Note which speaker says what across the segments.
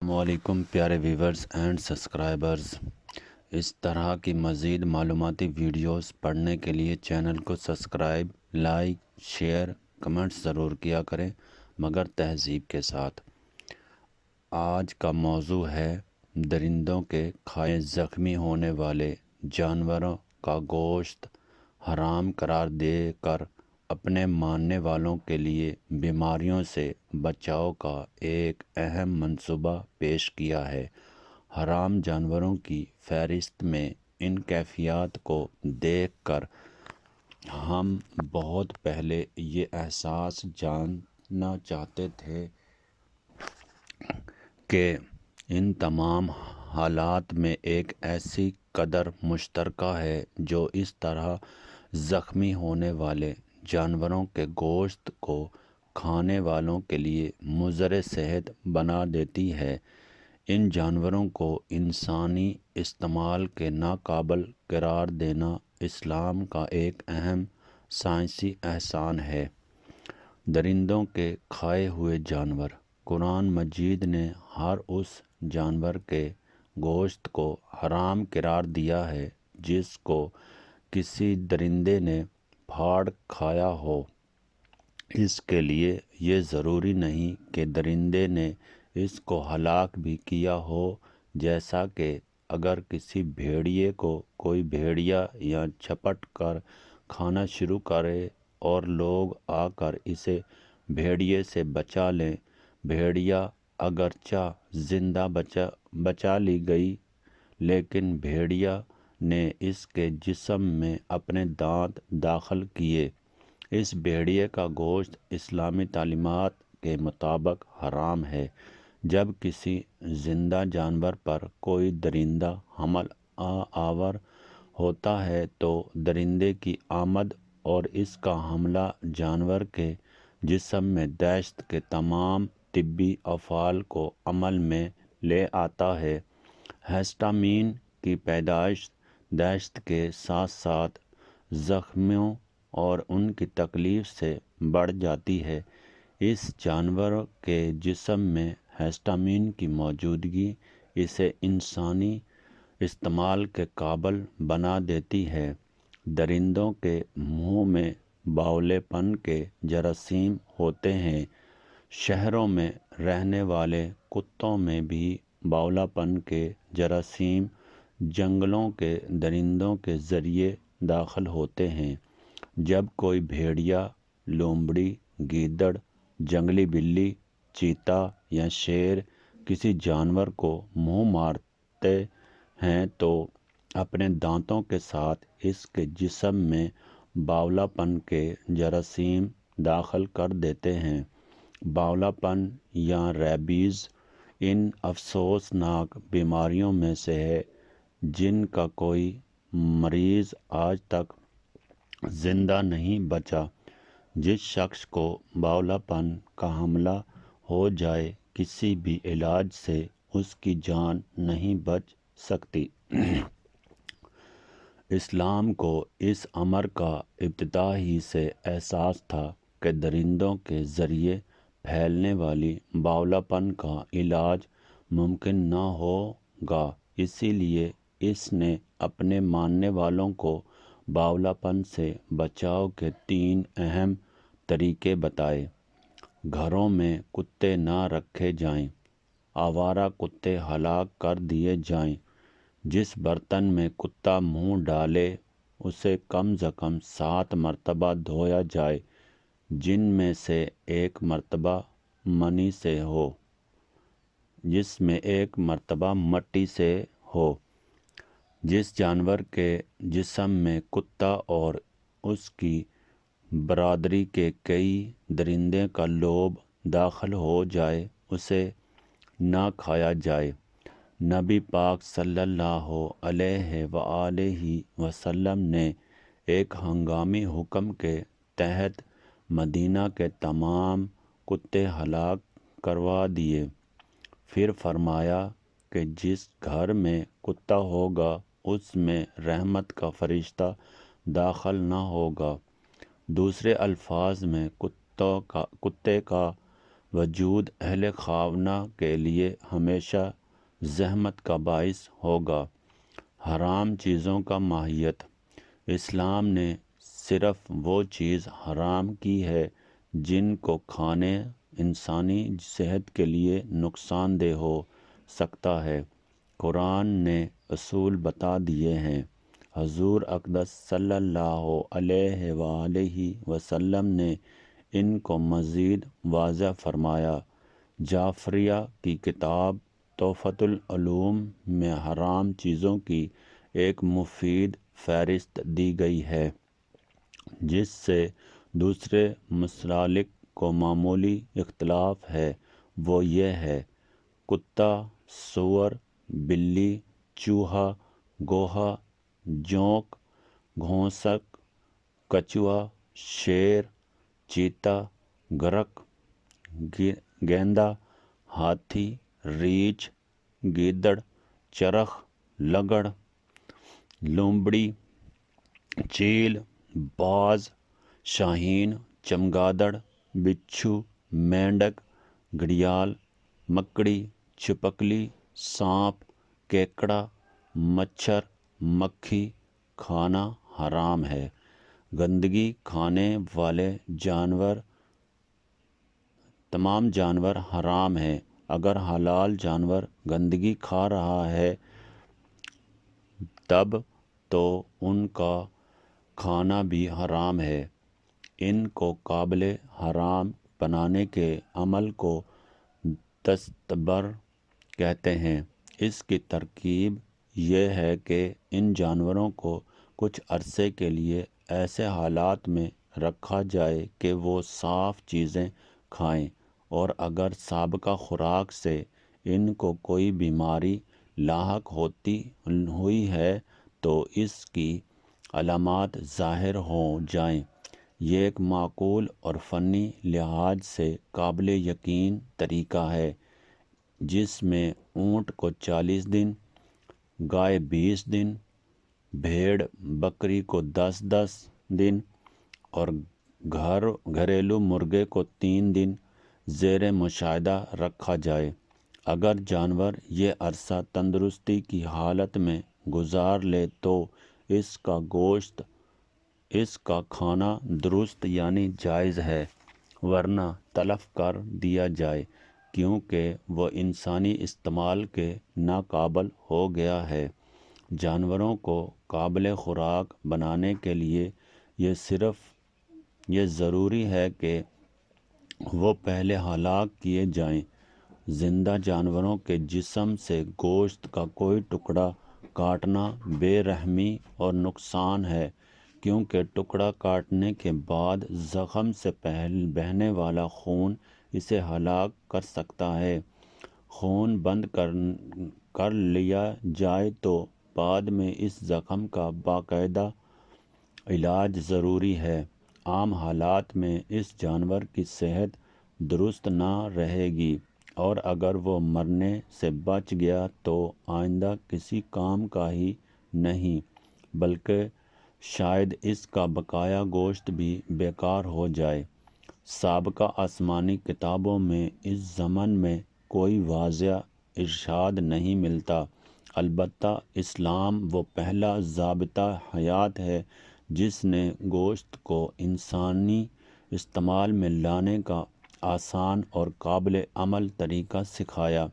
Speaker 1: السلام علیکم پیارے ویورز اینڈ سبسکرائبرز۔ اس طرح کی مزید معلوماتی ویڈیوز پڑھنے کے لیے چینل کو سبسکرائب، لائک، شیئر، کمنٹس ضرور کیا کریں، مگر تہذیب کے ساتھ۔ آج کا موضوع ہے درندوں کے کھائے زخمی ہونے والے جانوروں کا گوشت حرام قرار دے کر اپنے ماننے والوں کے لیے بیماریوں سے بچاؤ کا ایک اہم منصوبہ پیش کیا ہے۔ حرام جانوروں کی فہرست میں ان کیفیات کو دیکھ کر ہم بہت پہلے یہ احساس جاننا چاہتے تھے کہ ان تمام حالات میں ایک ایسی قدر مشترکہ ہے جو اس طرح زخمی ہونے والے جانوروں کے گوشت کو کھانے والوں کے لیے مضر صحت بنا دیتی ہے۔ ان جانوروں کو انسانی استعمال کے ناقابل قرار دینا اسلام کا ایک اہم سائنسی احسان ہے۔ درندوں کے کھائے ہوئے جانور۔ قرآن مجید نے ہر اس جانور کے گوشت کو حرام قرار دیا ہے جس کو کسی درندے نے پھاڑ کھایا ہو۔ اس کے لیے یہ ضروری نہیں کہ درندے نے اس کو ہلاک بھی کیا ہو، جیسا کہ اگر کسی بھیڑیے کو کوئی بھیڑیا یا جھپٹ کر کھانا شروع کرے اور لوگ آ کر اسے بھیڑیے سے بچا لیں، بھیڑیا اگرچہ زندہ بچا لی گئی، لیکن بھیڑیا نے اس کے جسم میں اپنے دانت داخل کیے۔ اس بھیڑیے کا گوشت اسلامی تعلیمات کے مطابق حرام ہے۔ جب کسی زندہ جانور پر کوئی درندہ حملہ آور ہوتا ہے تو درندے کی آمد اور اس کا حملہ جانور کے جسم میں دہشت کے تمام طبی افعال کو عمل میں لے آتا ہے۔ ہسٹامین کی پیدائش دہشت کے ساتھ ساتھ زخموں اور ان کی تکلیف سے بڑھ جاتی ہے۔ اس جانور کے جسم میں ہسٹامین کی موجودگی اسے انسانی استعمال کے قابل بنا دیتی ہے۔ درندوں کے منہ میں باولے پن کے جراثیم ہوتے ہیں۔ شہروں میں رہنے والے کتوں میں بھی باولا پن کے جراثیم جنگلوں کے درندوں کے ذریعے داخل ہوتے ہیں۔ جب کوئی بھیڑیا، لومڑی، گیدڑ، جنگلی بلی، چیتا یا شیر کسی جانور کو منہ مارتے ہیں تو اپنے دانتوں کے ساتھ اس کے جسم میں باولا پن کے جراثیم داخل کر دیتے ہیں۔ باولا پن یا ریبیز ان افسوسناک بیماریوں میں سے ہے جن کا کوئی مریض آج تک زندہ نہیں بچا۔ جس شخص کو باولا پن کا حملہ ہو جائے، کسی بھی علاج سے اس کی جان نہیں بچ سکتی۔ اسلام کو اس امر کا ابتدا ہی سے احساس تھا کہ درندوں کے ذریعے پھیلنے والی باولا پن کا علاج ممکن نہ ہوگا، اسی لیے اس نے اپنے ماننے والوں کو باولا پن سے بچاؤ کے 3 اہم طریقے بتائے۔ گھروں میں کتے نہ رکھے جائیں۔ آوارہ کتے ہلاک کر دیے جائیں۔ جس برتن میں کتا منہ ڈالے اسے کم از کم 7 مرتبہ دھویا جائے، جن میں سے 1 مرتبہ منی سے ہو، جس میں 1 مرتبہ مٹی سے ہو۔ جس جانور کے جسم میں کتا اور اس کی برادری کے کئی درندے کا لوب داخل ہو جائے اسے نہ کھایا جائے۔ نبی پاک صلی اللہ علیہ وآلہ وسلم نے ایک ہنگامی حکم کے تحت مدینہ کے تمام کتے ہلاک کروا دیے۔ پھر فرمایا کہ جس گھر میں کتا ہوگا اس میں رحمت کا فرشتہ داخل نہ ہوگا۔ دوسرے الفاظ میں کتے کا وجود اہل خانہ کے لیے ہمیشہ زحمت کا باعث ہوگا۔ حرام چیزوں کا ماہیت۔ اسلام نے صرف وہ چیز حرام کی ہے جن کو کھانے انسانی صحت کے لیے نقصان دہ ہو سکتا ہے۔ قرآن نے اصول بتا دیے ہیں۔ حضور اقدس صلی اللہ علیہ وآلہ وسلم نے ان کو مزید واضح فرمایا۔ جعفریہ کی کتاب تحفۃ العلوم میں حرام چیزوں کی ایک مفید فہرست دی گئی ہے جس سے دوسرے مسالک کو معمولی اختلاف ہے۔ وہ یہ ہے: کتا، سور، بلی، چوہا، گوہا، جونک، گھونسک، کچھوا، شیر، چیتا، گرک، گیندا، ہاتھی، ریچھ، گیدڑ، چرخ، لگڑ، لومڑی، چیل، باز، شاہین، چمگادڑ، بچھو، مینڈک، گھڑیال، مکڑی، چھپکلی، سانپ، کیکڑا، مچھر، مکھی کھانا حرام ہے۔ گندگی کھانے والے تمام جانور حرام ہیں۔ اگر حلال جانور گندگی کھا رہا ہے تب تو ان کا کھانا بھی حرام ہے۔ ان کو قابل حرام بنانے کے عمل کو دستبر کہتے ہیں۔ اس کی ترکیب یہ ہے کہ ان جانوروں کو کچھ عرصے کے لیے ایسے حالات میں رکھا جائے کہ وہ صاف چیزیں کھائیں، اور اگر سابقہ خوراک سے ان کو کوئی بیماری لاحق ہوئی ہے تو اس کی علامات ظاہر ہو جائیں۔ یہ ایک معقول اور فنی لحاظ سے قابل یقین طریقہ ہے جس میں اونٹ کو 40 دن، گائے 20 دن، بھیڑ بکری کو 10 دن اور گھریلو مرغے کو 3 دن زیر مشاہدہ رکھا جائے۔ اگر جانور یہ عرصہ تندرستی کی حالت میں گزار لے تو اس کا گوشت، اس کا کھانا درست یعنی جائز ہے، ورنہ تلف کر دیا جائے کیونکہ وہ انسانی استعمال کے ناقابل ہو گیا ہے۔ جانوروں کو قابل خوراک بنانے کے لیے یہ ضروری ہے کہ وہ پہلے ہلاک کیے جائیں۔ زندہ جانوروں کے جسم سے گوشت کا کوئی ٹکڑا کاٹنا بے رحمی اور نقصان ہے، کیونکہ ٹکڑا کاٹنے کے بعد زخم سے بہنے والا خون اسے ہلاک کر سکتا ہے۔ خون بند کر لیا جائے تو بعد میں اس زخم کا باقاعدہ علاج ضروری ہے۔ عام حالات میں اس جانور کی صحت درست نہ رہے گی اور اگر وہ مرنے سے بچ گیا تو آئندہ کسی کام کا ہی نہیں، بلکہ شاید اس کا بقایا گوشت بھی بیکار ہو جائے۔ سابقہ آسمانی کتابوں میں اس ضمن میں کوئی واضح ارشاد نہیں ملتا، البتہ اسلام وہ پہلا ضابطہ حیات ہے جس نے گوشت کو انسانی استعمال میں لانے کا آسان اور قابل عمل طریقہ سکھایا۔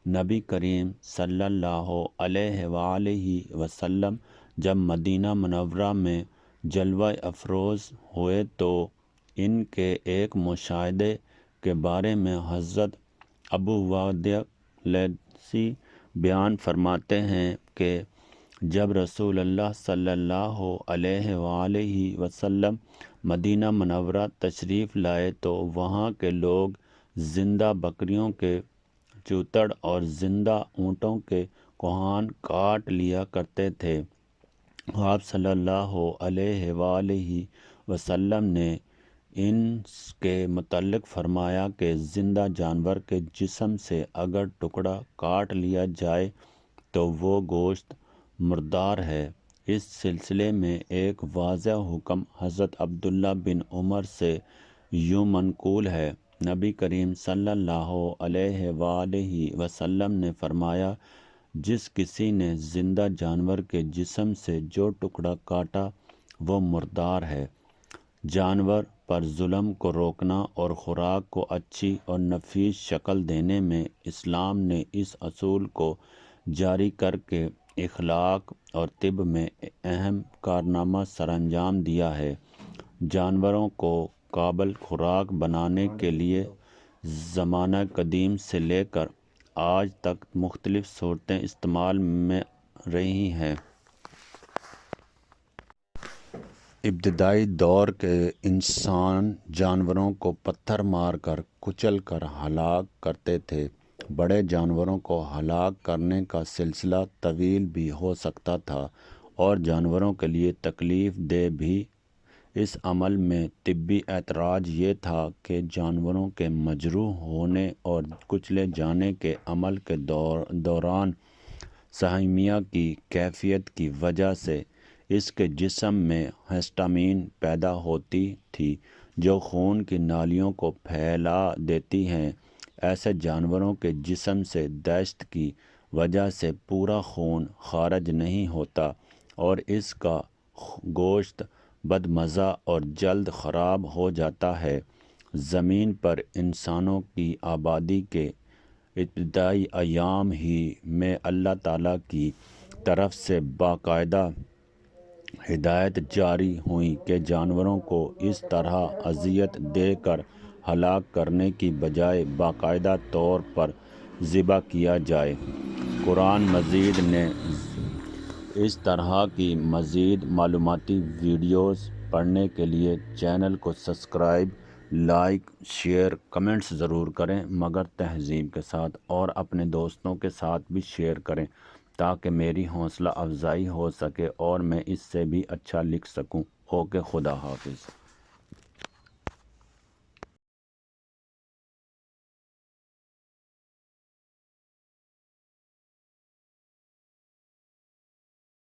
Speaker 1: نبی کریم صلی اللہ علیہ وآلہ وسلم جب مدینہ منورہ میں جلوہ افروز ہوئے تو ان کے ایک مشاہدے کے بارے میں حضرت ابو وردہ لیثی بیان فرماتے ہیں کہ جب رسول اللہ صلی اللہ علیہ وآلہ وسلم مدینہ منورہ تشریف لائے تو وہاں کے لوگ زندہ بکریوں کے چوتڑ اور زندہ اونٹوں کے کوہان کاٹ لیا کرتے تھے۔ آپ صلی اللہ علیہ وآلہ وسلم نے ان کے متعلق فرمایا کہ زندہ جانور کے جسم سے اگر ٹکڑا کاٹ لیا جائے تو وہ گوشت مردار ہے۔ اس سلسلے میں ایک واضح حکم حضرت عبداللہ بن عمر سے یوں منقول ہے: نبی کریم صلی اللہ علیہ وآلہ وسلم نے فرمایا، جس کسی نے زندہ جانور کے جسم سے جو ٹکڑا کاٹا وہ مردار ہے۔ جانور پر ظلم کو روکنا اور خوراک کو اچھی اور نفیس شکل دینے میں اسلام نے اس اصول کو جاری کر کے اخلاق اور طب میں اہم کارنامہ سرانجام دیا ہے۔ جانوروں کو قابل خوراک بنانے کے لیے زمانہ قدیم سے لے کر آج تک مختلف صورتیں استعمال میں رہی ہیں۔ ابتدائی دور کے انسان جانوروں کو پتھر مار کر کچل کر ہلاک کرتے تھے۔ بڑے جانوروں کو ہلاک کرنے کا سلسلہ طویل بھی ہو سکتا تھا اور جانوروں کے لیے تکلیف دہ بھی۔ اس عمل میں طبی اعتراض یہ تھا کہ جانوروں کے مجروح ہونے اور کچلے جانے کے عمل کے دوران سہمیہ کی کیفیت کی وجہ سے اس کے جسم میں ہسٹامین پیدا ہوتی تھی جو خون کی نالیوں کو پھیلا دیتی ہیں۔ ایسے جانوروں کے جسم سے دشت کی وجہ سے پورا خون خارج نہیں ہوتا اور اس کا گوشت بدمزہ اور جلد خراب ہو جاتا ہے۔ زمین پر انسانوں کی آبادی کے ابتدائی ایام ہی میں اللہ تعالیٰ کی طرف سے باقاعدہ ہدایت جاری ہوئی کہ جانوروں کو اس طرح اذیت دے کر ہلاک کرنے کی بجائے باقاعدہ طور پر ذبح کیا جائے۔ قرآن مجید نے اس طرح کی مزید معلوماتی ویڈیوز پڑھنے کے لیے چینل کو سبسکرائب، لائک، شیئر، کمنٹس ضرور کریں مگر تہذیب کے ساتھ، اور اپنے دوستوں کے ساتھ بھی شیئر کریں تاکہ میری حوصلہ افزائی ہو سکے اور میں اس سے بھی اچھا لکھ سکوں۔ اوکے، خدا حافظ۔